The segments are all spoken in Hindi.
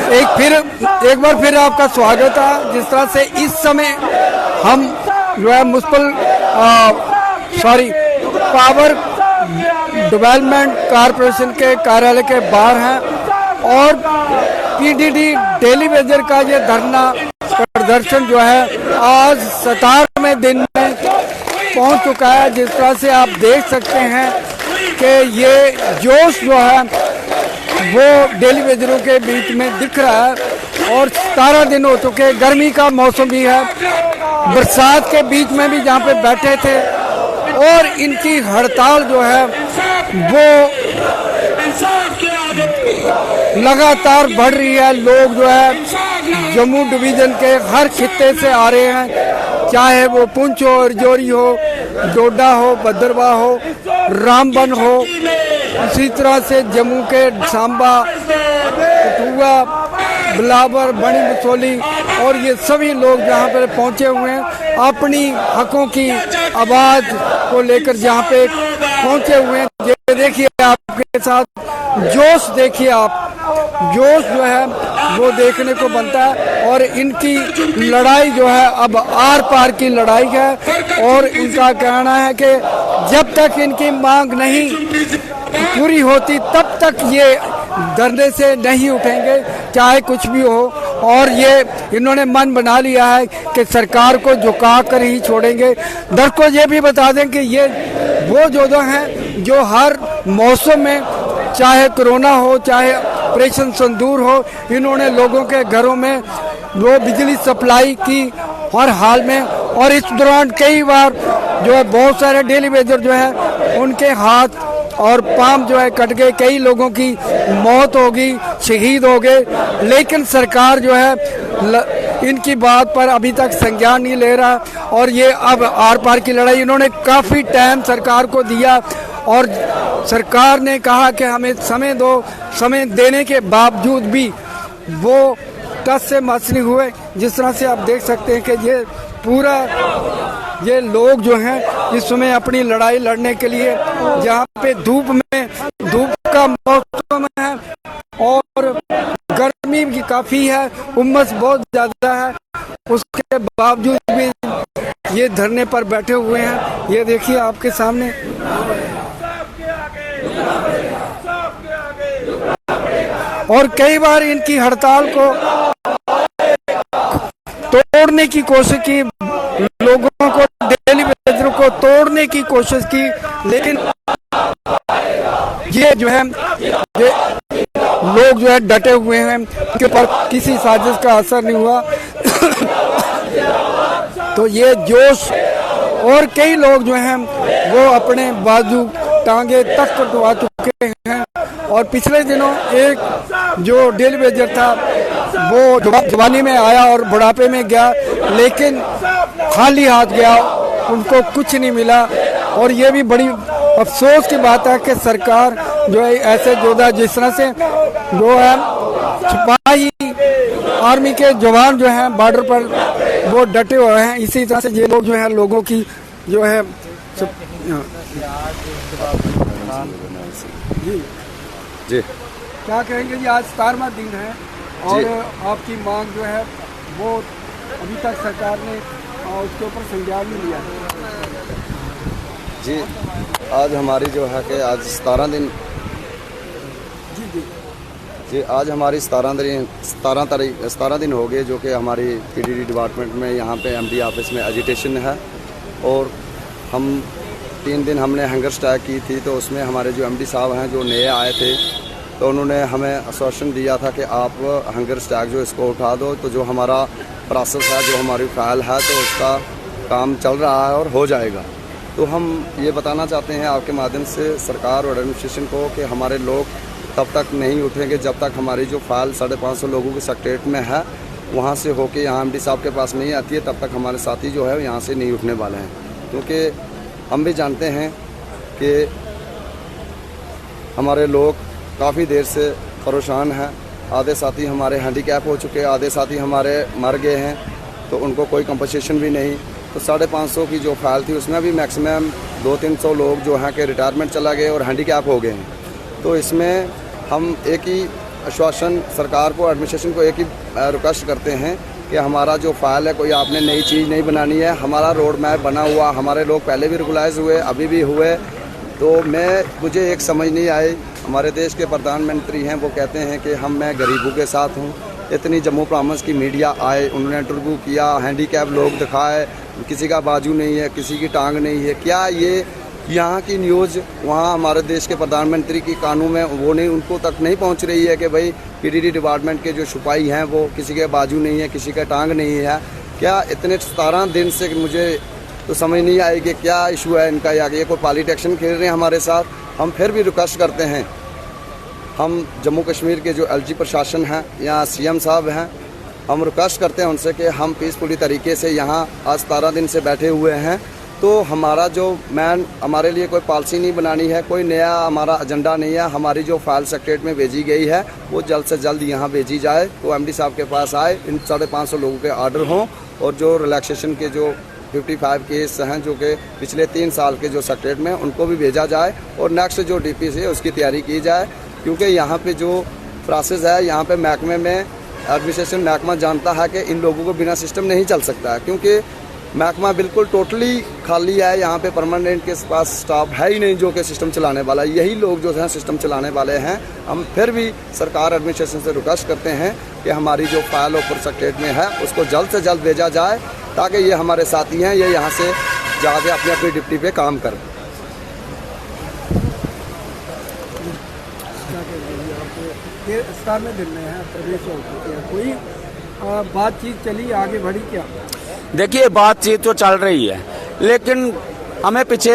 एक बार फिर आपका स्वागत है। जिस तरह से इस समय हम जो है पावर डेवलपमेंट कॉरपोरेशन के कार्यालय के बाहर हैं और पीडीडी डेली वेजर का ये धरना प्रदर्शन जो है आज 17वें दिन में पहुंच चुका है। जिस तरह से आप देख सकते हैं कि ये जोश जो है वो डेली वेजरों के बीच में दिख रहा है और 17 दिन हो चुके, गर्मी का मौसम भी है, बरसात के बीच में भी जहाँ पे बैठे थे और इनकी हड़ताल जो है वो लगातार बढ़ रही है। लोग जो है जम्मू डिवीज़न के हर खित्ते से आ रहे हैं, चाहे वो पुंछ हो, रजौरी हो, डोडा हो, भद्रवाह हो, रामबन हो, इसी तरह से जम्मू के सांबा, कठुआ, बिलावर, बड़ी बसोली और ये सभी लोग जहाँ पर पहुँचे हुए हैं अपनी हकों की आवाज़ को लेकर जहाँ पे पहुँचे हुए हैं। ये देखिए आपके साथ जोश, देखिए आप जोश जो है वो देखने को बनता है और इनकी लड़ाई जो है अब आर पार की लड़ाई है और इनका कहना है कि जब तक इनकी मांग नहीं पूरी होती तब तक ये धरने से नहीं उठेंगे, चाहे कुछ भी हो। और ये इन्होंने मन बना लिया है कि सरकार को झुका कर ही छोड़ेंगे। दर्शकों को ये भी बता दें कि ये वो जोधा हैं जो हर मौसम में, चाहे कोरोना हो, चाहे ऑपरेशन सिंदूर हो, इन्होंने लोगों के घरों में वो बिजली सप्लाई की हर हाल में। और इस दौरान कई बार जो है बहुत सारे डेली वेजर जो है उनके हाथ और पाम जो है कट गए, कई लोगों की मौत हो गई, शहीद हो गए, लेकिन सरकार जो है इनकी बात पर अभी तक संज्ञान नहीं ले रहा। और ये अब आर पार की लड़ाई, इन्होंने काफ़ी टाइम सरकार को दिया और सरकार ने कहा कि हमें समय दो, समय देने के बावजूद भी वो टस से मस नहीं हुए। जिस तरह से आप देख सकते हैं कि ये पूरा ये लोग जो हैं इस समय अपनी लड़ाई लड़ने के लिए, जहाँ पे धूप का मौसम है और गर्मी भी काफ़ी है, उमस बहुत ज़्यादा है, उसके बावजूद भी ये धरने पर बैठे हुए हैं। ये देखिए आपके सामने और कई बार इनकी हड़ताल को तोड़ने की कोशिश की, लोगों को, डेली वेजरों को तोड़ने की कोशिश की, लेकिन ये जो है ये लोग जो है डटे हुए हैं, उनके ऊपर किसी साजिश का असर नहीं हुआ। तो ये जोश और कई लोग जो हैं वो अपने बाजू टांगे तक कटवा चुके हैं। और पिछले दिनों एक जो डेली वेजर था वो जवानी में आया और बुढ़ापे में गया, लेकिन खाली हाथ गया, उनको कुछ नहीं मिला। और ये भी बड़ी अफसोस की बात है कि सरकार जो है ऐसे योद्धा, जिस तरह से जो है सिपाही आर्मी के जवान जो हैं बॉर्डर पर वो डटे हुए हैं, इसी तरह से ये लोग जो है लोगों की जो है जी क्या कहेंगे जी? आज 17वां दिन है और आपकी मांग जो है वो अभी तक सरकार ने उसके ऊपर संज्ञान नहीं लिया है। जी, आज हमारी जो है कि आज 17 दिन जी आज हमारी 17 दिन हो गए जो कि हमारी पीडीडी डिपार्टमेंट में यहाँ पे एमडी ऑफिस में एजिटेशन है। और हम 3 दिन हमने हंगर स्ट्राइक की थी, तो उसमें हमारे जो एमडी साहब हैं जो नए आए थे, तो उन्होंने हमें आश्वासन दिया था कि आप हंगर स्ट्राइक जो इसको उठा दो, तो जो हमारा प्रोसेस है, जो हमारी फाइल है, तो उसका काम चल रहा है और हो जाएगा। तो हम ये बताना चाहते हैं आपके माध्यम से सरकार और एडमिनिस्ट्रेशन को कि हमारे लोग तब तक नहीं उठेंगे जब तक हमारी जो फाइल 550 लोगों के सेक्रेटरीट में है वहाँ से होके यहाँ एमडी साहब के पास नहीं आती है, तब तक हमारे साथी जो है यहाँ से नहीं उठने वाले हैं। क्योंकि हम भी जानते हैं कि हमारे लोग काफ़ी देर से परेशान हैं। आधे साथी हमारे हैंडीकैप हो चुके हैं, आधे साथी हमारे मर गए हैं, तो उनको कोई कंपनसेशन भी नहीं। तो 550 की जो फाइल थी उसमें भी मैक्सिमम 200-300 लोग जो हैं कि रिटायरमेंट चला गए और हैंडीकैप हो गए हैं। तो इसमें हम एक ही आश्वासन सरकार को, एडमिनिस्ट्रेशन को एक ही रिक्वेस्ट करते हैं कि हमारा जो फाइल है, कोई आपने नई चीज़ नहीं बनानी है। हमारा रोड मैप बना हुआ, हमारे लोग पहले भी रेगुलाइज हुए, अभी भी हुए। तो मुझे एक समझ नहीं आई, हमारे देश के प्रधानमंत्री हैं, वो कहते हैं कि मैं गरीबों के साथ हूँ। इतनी जम्मू प्रांत की मीडिया आए, उन्होंने इंटरव्यू किया, हैंडीकैप लोग दिखाए, किसी का बाजू नहीं है, किसी की टांग नहीं है। क्या ये यहाँ की न्यूज़ वहाँ हमारे देश के प्रधानमंत्री की कानों में वो नहीं, उनको तक नहीं पहुँच रही है कि भाई पीडीडी डिपार्टमेंट के जो सिपाही हैं वो किसी के बाजू नहीं है, किसी का टांग नहीं है? क्या इतने 17 दिन से मुझे तो समझ नहीं आई कि क्या इशू है इनका, या ये कोई पॉलिटिक्स खेल रहे हैं हमारे साथ। हम फिर भी रिक्वेस्ट करते हैं, हम जम्मू कश्मीर के जो एलजी प्रशासन हैं या सीएम साहब हैं, हम रिक्वेस्ट करते हैं उनसे कि हम पीसफुली तरीके से यहाँ आज 17 दिन से बैठे हुए हैं। तो हमारा जो हमारे लिए कोई पॉलिसी नहीं बनानी है, कोई नया हमारा एजेंडा नहीं है। हमारी जो फाइल सेक्रेटरीट में भेजी गई है वो जल्द से जल्द यहाँ भेजी जाए, तो एमडी साहब के पास आए, इन 550 लोगों के ऑर्डर हों, और जो रिलैक्सेशन के जो 55 केस हैं जो कि पिछले 3 साल के जो सेक्रेटरीट में, उनको भी भेजा जाए, और नेक्स्ट जो डीपीसी है उसकी तैयारी की जाए। क्योंकि यहाँ पे जो प्रोसेस है, यहाँ पे महकमे में एडमिनिस्ट्रेशन महकमा जानता है कि इन लोगों को बिना सिस्टम नहीं चल सकता है, क्योंकि महकमा बिल्कुल टोटली खाली है। यहाँ पे परमानेंट के पास स्टाफ है ही नहीं जो कि सिस्टम चलाने वाला है। यही लोग जो हैं सिस्टम चलाने वाले हैं। हम फिर भी सरकार एडमिनिस्ट्रेशन से रिक्वेस्ट करते हैं कि हमारी जो फाइल ऊपर सेक्रेटरीट में है उसको जल्द से जल्द भेजा जाए, ताकि ये हमारे साथी हैं, ये यहाँ से जाके अपनी अपनी ड्यूटी पे काम करें। ये 17 दिन में है, प्रदेश हो चुके हैं, कोई बातचीत चली, आगे बढ़ी क्या? देखिए, बातचीत तो चल रही है, लेकिन हमें पीछे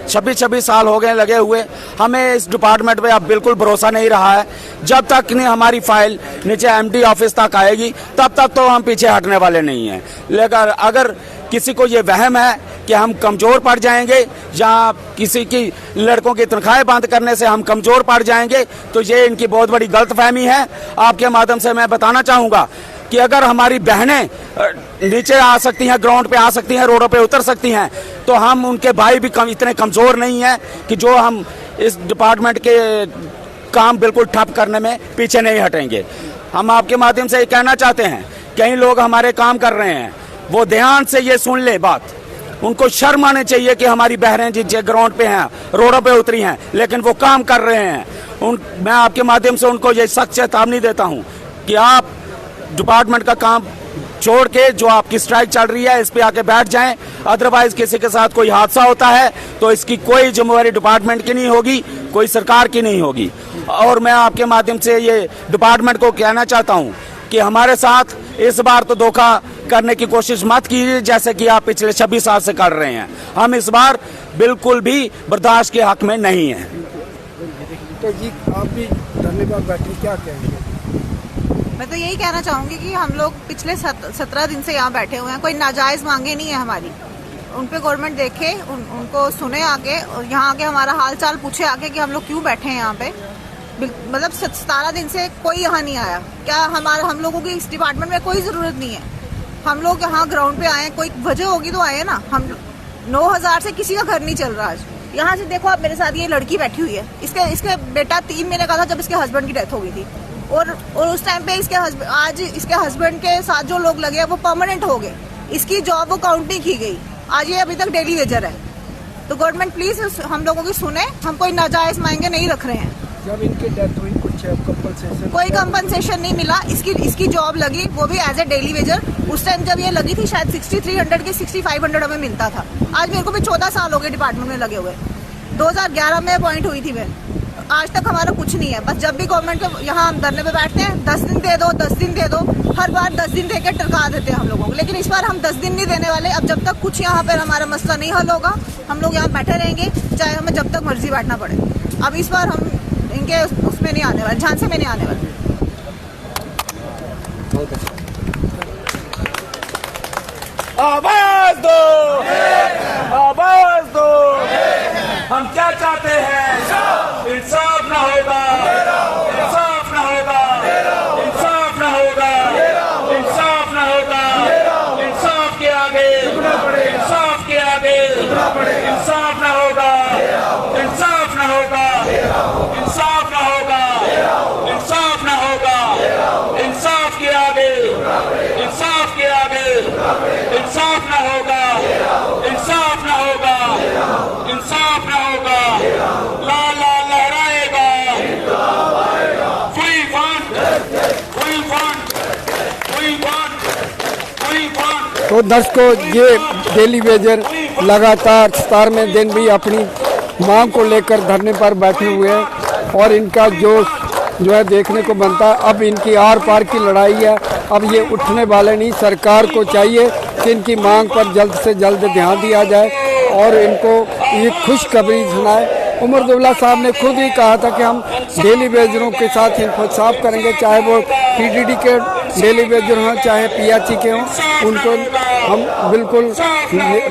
26 साल हो गए लगे हुए। हमें इस डिपार्टमेंट पे अब बिल्कुल भरोसा नहीं रहा है। जब तक नहीं हमारी फाइल नीचे एमडी ऑफिस तक आएगी, तब तक तो हम पीछे हटने वाले नहीं हैं। लेकिन अगर किसी को ये वहम है कि हम कमज़ोर पड़ जाएंगे या किसी की लड़कों की तनख्वाहें बंद करने से हम कमज़ोर पड़ जाएंगे, तो ये इनकी बहुत बड़ी गलतफहमी है। आपके माध्यम से मैं बताना चाहूँगा कि अगर हमारी बहनें नीचे आ सकती हैं, ग्राउंड पे आ सकती हैं, रोडों पे उतर सकती हैं, तो हम उनके भाई भी इतने कमज़ोर नहीं हैं कि जो हम इस डिपार्टमेंट के काम बिल्कुल ठप करने में पीछे नहीं हटेंगे। हम आपके माध्यम से ये कहना चाहते हैं, कई लोग हमारे काम कर रहे हैं, वो ध्यान से ये सुन ले बात। उनको शर्म आनी चाहिए कि हमारी बहनें जिस ग्राउंड पे हैं, रोडों पे उतरी हैं, लेकिन वो काम कर रहे हैं। मैं आपके माध्यम से उनको ये सख्त चेतावनी देता हूँ कि आप डिपार्टमेंट का काम छोड़ के जो आपकी स्ट्राइक चल रही है इस पे आके बैठ जाएं। अदरवाइज किसी के साथ कोई हादसा होता है तो इसकी कोई जिम्मेवारी डिपार्टमेंट की नहीं होगी, कोई सरकार की नहीं होगी। और मैं आपके माध्यम से ये डिपार्टमेंट को कहना चाहता हूं कि हमारे साथ इस बार तो धोखा करने की कोशिश मत कीजिए, जैसे कि आप पिछले 26 साल से कर रहे हैं। हम इस बार बिल्कुल भी बर्दाश्त के हक में नहीं हैं। तो जी आप भी धन्यवाद बैठी, क्या कहेंगे? मैं तो यही कहना चाहूँगी कि हम लोग पिछले 17 दिन से यहाँ बैठे हुए हैं, कोई नाजायज़ मांगे नहीं है हमारी। उन पे गवर्नमेंट देखे, उनको सुने आगे, और यहाँ आके हमारा हाल चाल पूछे आगे कि हम लोग क्यों बैठे हैं यहाँ पे। मतलब 17 दिन से कोई यहाँ नहीं आया। क्या हम लोगों की इस डिपार्टमेंट में कोई ज़रूरत नहीं है? हम लोग यहाँ ग्राउंड पे आए, कोई वजह होगी तो आए ना। हम 9000 से किसी का घर नहीं चल रहा आज। यहाँ से देखो आप, मेरे साथ ये लड़की बैठी हुई है, इसके बेटा 3 महीने का था जब इसके हस्बैंड की डेथ हो गई थी, और उस टाइम पे आज इसके हस्बैंड के साथ जो लोग लगे वो परमानेंट हो गए, इसकी जॉब वो काउंट नहीं की गई, आज ये अभी तक डेली वेजर है। तो गवर्नमेंट प्लीज हम लोगों की सुने, हम कोई नाजायज मांगे नहीं रख रहे हैं। जब इनकी डेथ हुई कुछ कंपनसेशन? कोई कंपनसेशन नहीं मिला। इसकी जॉब लगी, वो भी एज ए डेली वेजर। उस टाइम जब ये लगी थी शायद 6300 की 6500 हमें मिलता था। आज मेरे को भी 14 साल हो गए डिपार्टमेंट में लगे हुए। 2011 में अपॉइंट हुई थी मैं, आज तक हमारा कुछ नहीं है। बस जब भी गवर्नमेंट के यहाँ हम धरने पे बैठते हैं, 10 दिन दे दो, 10 दिन दे दो, हर बार 10 दिन दे के टरका देते हैं हम लोगों को। लेकिन इस बार हम 10 दिन नहीं देने वाले। अब जब तक कुछ यहाँ पर हमारा मसला नहीं हल होगा, हम लोग यहाँ बैठे रहेंगे, चाहे हमें जब तक मर्जी बैठना पड़े। अब इस बार हम इनके उसमें नहीं आने वाले, झांसे में नहीं आने वाले। आवाज दो, आवाज दो। हम क्या चाहते हैं? इंसाफ ना होगा, इंसाफ ना होगा, इंसाफ ना होगा, इंसाफ ना होगा। इंसाफ के आगे, इंसाफ के आगे, इंसाफ ना होगा, इंसाफ ना होगा, इंसाफ ना होगा, इंसाफ ना होगा। तो दर्शकों, ये डेली वेजर लगातार 17वें दिन भी अपनी मांग को लेकर धरने पर बैठे हुए हैं और इनका जोश जो है देखने को बनता है। अब इनकी आर पार की लड़ाई है, अब ये उठने वाले नहीं। सरकार को चाहिए कि इनकी मांग पर जल्द से जल्द ध्यान दिया जाए और इनको ये खुशखबरी सुनाए। उमर अब्दुल्ला साहब ने खुद ही कहा था कि हम डेली वेजरों के साथ इंसाफ करेंगे, चाहे वो पीडीडी के डेली वेजर हों चाहे पीएचई के हों, उनको हम बिल्कुल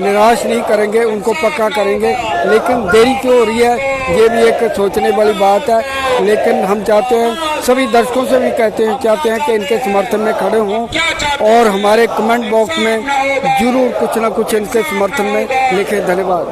निराश नहीं करेंगे, उनको पक्का करेंगे। लेकिन देरी क्यों हो रही है, ये भी एक सोचने वाली बात है। लेकिन हम चाहते हैं, सभी दर्शकों से भी चाहते हैं कि इनके समर्थन में खड़े हों और हमारे कमेंट बॉक्स में जरूर कुछ ना कुछ इनके समर्थन में लिखें। धन्यवाद।